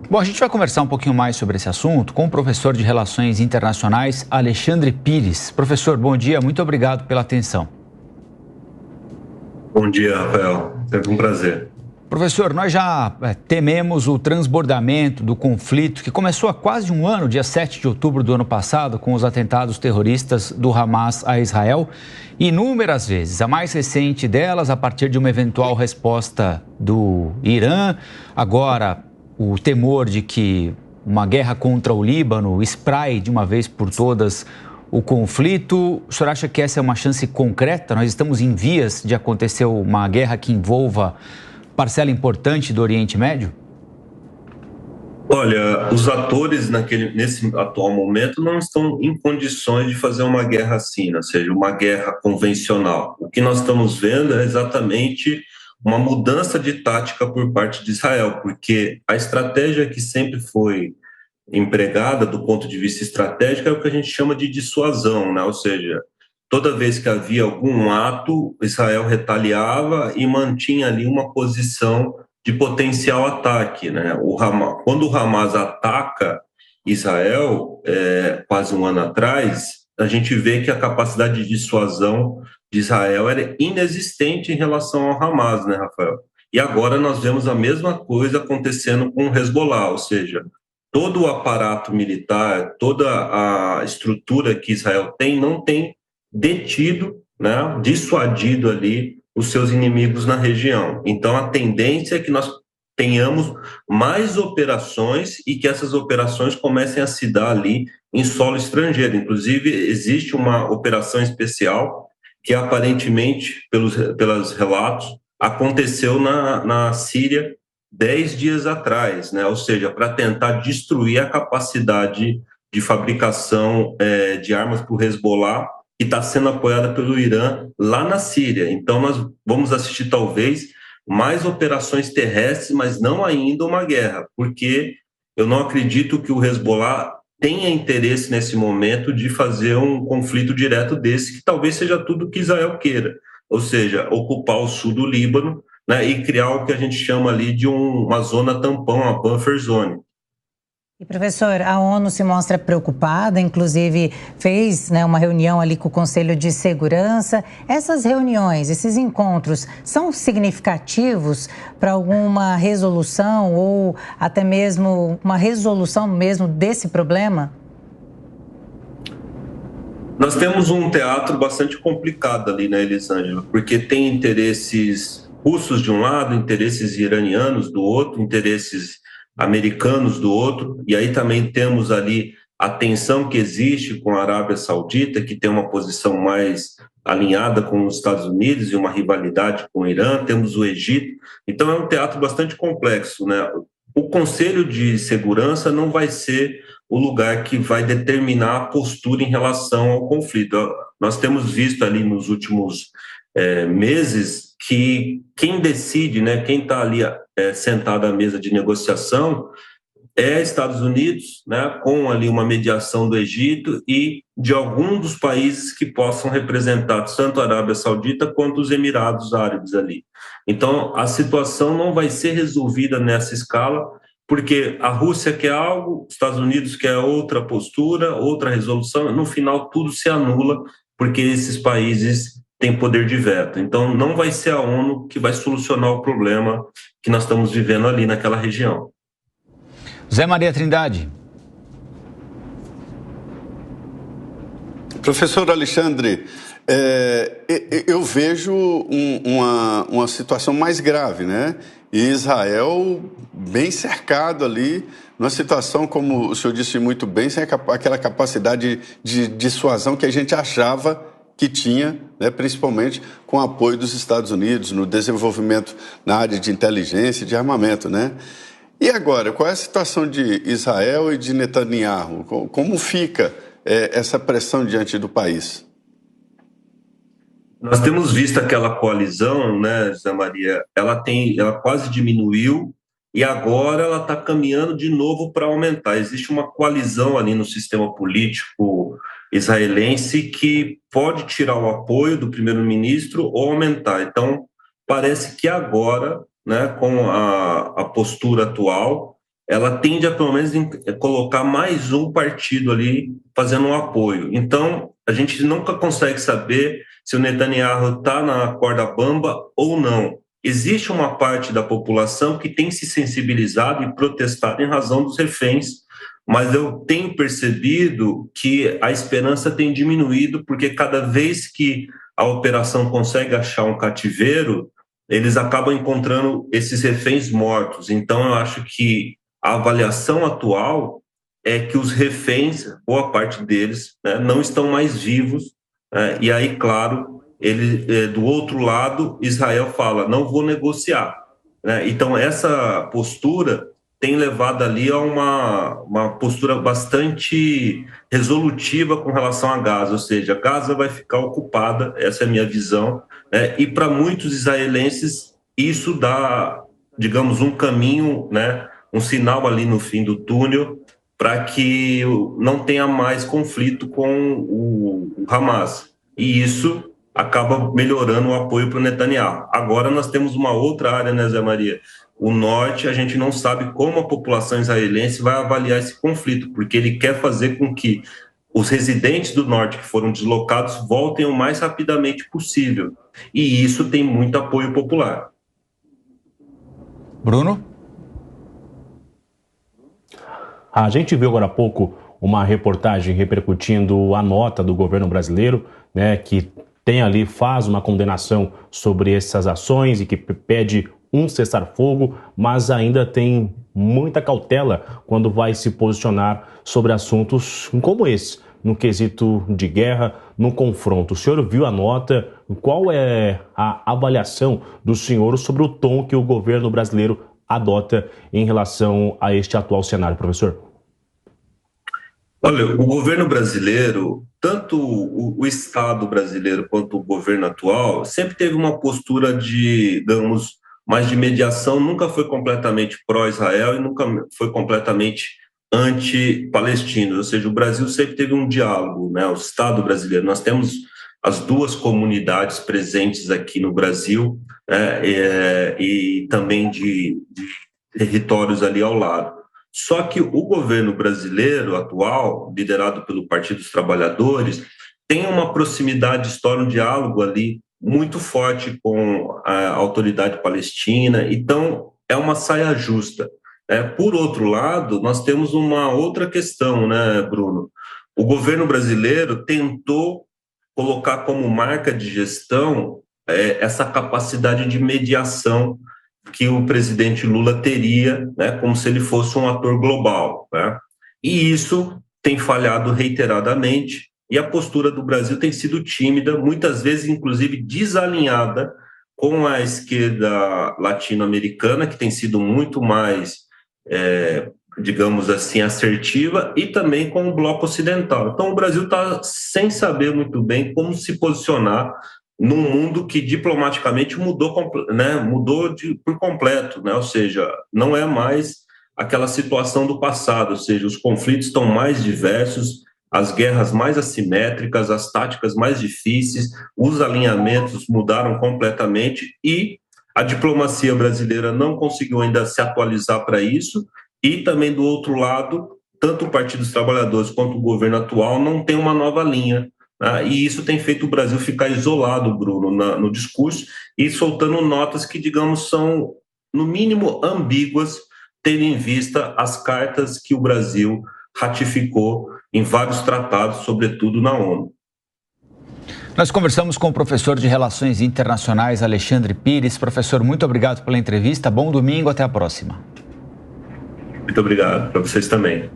Bom, a gente vai conversar um pouquinho mais sobre esse assunto com o professor de Relações Internacionais, Alexandre Pires. Professor, bom dia, muito obrigado pela atenção. Bom dia, Rafael. Sempre um prazer. Professor, nós já tememos o transbordamento do conflito que começou há quase um ano, dia 7 de outubro do ano passado, com os atentados terroristas do Hamas a Israel. Inúmeras vezes, a mais recente delas a partir de uma eventual resposta do Irã, agora o temor de que uma guerra contra o Líbano espraie de uma vez por todas o conflito. O senhor acha que essa é uma chance concreta? Nós estamos em vias de acontecer uma guerra que envolva parcela importante do Oriente Médio? Olha, os atores nesse atual momento não estão em condições de fazer uma guerra assim, ou seja, uma guerra convencional. O que nós estamos vendo é exatamente uma mudança de tática por parte de Israel, porque a estratégia que sempre foi empregada do ponto de vista estratégico é o que a gente chama de dissuasão, né? Ou seja, toda vez que havia algum ato, Israel retaliava e mantinha ali uma posição de potencial ataque, né? Quando o Hamas ataca Israel, quase um ano atrás, a gente vê que a capacidade de dissuasão de Israel era inexistente em relação ao Hamas, né, Rafael? E agora nós vemos a mesma coisa acontecendo com o Hezbollah, ou seja, todo o aparato militar, toda a estrutura que Israel tem, não tem detido, né, dissuadido ali os seus inimigos na região. Então, a tendência é que nós tenhamos mais operações e que essas operações comecem a se dar ali em solo estrangeiro. Inclusive, existe uma operação especial que aparentemente, pelos relatos, aconteceu na Síria 10 dias atrás, né? Ou seja, para tentar destruir a capacidade de fabricação de armas para o Hezbollah, que está sendo apoiada pelo Irã lá na Síria. Então, nós vamos assistir, talvez, mais operações terrestres, mas não ainda uma guerra, porque eu não acredito que o Hezbollah tenha interesse nesse momento de fazer um conflito direto desse, que talvez seja tudo que Israel queira, ou seja, ocupar o sul do Líbano, né, e criar o que a gente chama ali de uma zona tampão, uma buffer zone. E, professor, a ONU se mostra preocupada, inclusive fez, né, uma reunião ali com o Conselho de Segurança. Essas reuniões, esses encontros, são significativos para alguma resolução ou até mesmo uma resolução mesmo desse problema? Nós temos um teatro bastante complicado ali, né, Elisângela, porque tem interesses russos de um lado, interesses iranianos do outro, interesses americanos do outro, e aí também temos ali a tensão que existe com a Arábia Saudita, que tem uma posição mais alinhada com os Estados Unidos e uma rivalidade com o Irã, temos o Egito, então é um teatro bastante complexo, né? O Conselho de Segurança não vai ser o lugar que vai determinar a postura em relação ao conflito. Nós temos visto ali nos últimos meses que quem decide, né, quem está ali sentado à mesa de negociação é Estados Unidos, né, com ali uma mediação do Egito e de algum dos países que possam representar tanto a Arábia Saudita quanto os Emirados Árabes ali. Então, a situação não vai ser resolvida nessa escala, porque a Rússia quer algo, os Estados Unidos quer outra postura, outra resolução, no final tudo se anula, porque esses países têm poder de veto. Então, não vai ser a ONU que vai solucionar o problema que nós estamos vivendo ali naquela região. Zé Maria Trindade. Professor Alexandre, eu vejo uma situação mais grave, né? E Israel bem cercado ali, numa situação, como o senhor disse muito bem, sem aquela capacidade de dissuasão que a gente achava que tinha, né, principalmente com o apoio dos Estados Unidos no desenvolvimento na área de inteligência e de armamento, né? E agora, qual é a situação de Israel e de Netanyahu? Como fica essa pressão diante do país? Nós temos visto aquela coalizão, né, José Maria, ela quase diminuiu e agora ela está caminhando de novo para aumentar. Existe uma coalizão ali no sistema político israelense que pode tirar o apoio do primeiro-ministro ou aumentar. Então, parece que agora, né, com a postura atual, ela tende a, pelo menos, colocar mais um partido ali fazendo um apoio. Então, a gente nunca consegue saber se o Netanyahu está na corda bamba ou não. Existe uma parte da população que tem se sensibilizado e protestado em razão dos reféns, mas eu tenho percebido que a esperança tem diminuído, porque cada vez que a operação consegue achar um cativeiro, eles acabam encontrando esses reféns mortos. Então, eu acho que a avaliação atual é que os reféns, boa parte deles, né, não estão mais vivos, né, e aí, claro, do outro lado, Israel fala, não vou negociar, né? Então, essa postura tem levado ali a uma postura bastante resolutiva com relação a Gaza, ou seja, Gaza vai ficar ocupada, essa é a minha visão, né? E para muitos israelenses isso dá, digamos, um caminho, né, um sinal ali no fim do túnel para que não tenha mais conflito com o Hamas. E isso acaba melhorando o apoio para o Netanyahu. Agora nós temos uma outra área, né, Zé Maria? O norte, a gente não sabe como a população israelense vai avaliar esse conflito, porque ele quer fazer com que os residentes do norte que foram deslocados voltem o mais rapidamente possível. E isso tem muito apoio popular. Bruno? A gente viu agora há pouco uma reportagem repercutindo a nota do governo brasileiro, né, que tem ali, faz uma condenação sobre essas ações e que pede um cessar-fogo, mas ainda tem muita cautela quando vai se posicionar sobre assuntos como esse, no quesito de guerra, no confronto. O senhor viu a nota? Qual é a avaliação do senhor sobre o tom que o governo brasileiro adota em relação a este atual cenário, professor? Olha, o governo brasileiro, tanto o Estado brasileiro quanto o governo atual, sempre teve uma postura de, digamos, mais de mediação, nunca foi completamente pró-Israel e nunca foi completamente anti-palestino, ou seja, o Brasil sempre teve um diálogo, né? O Estado brasileiro, nós temos as duas comunidades presentes aqui no Brasil, né? E também de territórios ali ao lado. Só que o governo brasileiro atual, liderado pelo Partido dos Trabalhadores, tem uma proximidade, história, um diálogo ali muito forte com a autoridade palestina, então é uma saia justa. Por outro lado, nós temos uma outra questão, né, Bruno? O governo brasileiro tentou colocar como marca de gestão essa capacidade de mediação que o presidente Lula teria, né, como se ele fosse um ator global, né? E isso tem falhado reiteradamente, e a postura do Brasil tem sido tímida, muitas vezes, inclusive, desalinhada com a esquerda latino-americana, que tem sido muito mais, digamos assim, assertiva, e também com o bloco ocidental. Então, o Brasil está sem saber muito bem como se posicionar num mundo que diplomaticamente mudou, né, por completo, né? Ou seja, não é mais aquela situação do passado, ou seja, os conflitos estão mais diversos, as guerras mais assimétricas, as táticas mais difíceis, os alinhamentos mudaram completamente e a diplomacia brasileira não conseguiu ainda se atualizar para isso, e também do outro lado, tanto o Partido dos Trabalhadores quanto o governo atual não tem uma nova linha. E isso tem feito o Brasil ficar isolado, Bruno, no discurso e soltando notas que, digamos, são, no mínimo, ambíguas, tendo em vista as cartas que o Brasil ratificou em vários tratados, sobretudo na ONU. Nós conversamos com o professor de Relações Internacionais, Alexandre Pires. Professor, muito obrigado pela entrevista. Bom domingo, até a próxima. Muito obrigado, para vocês também.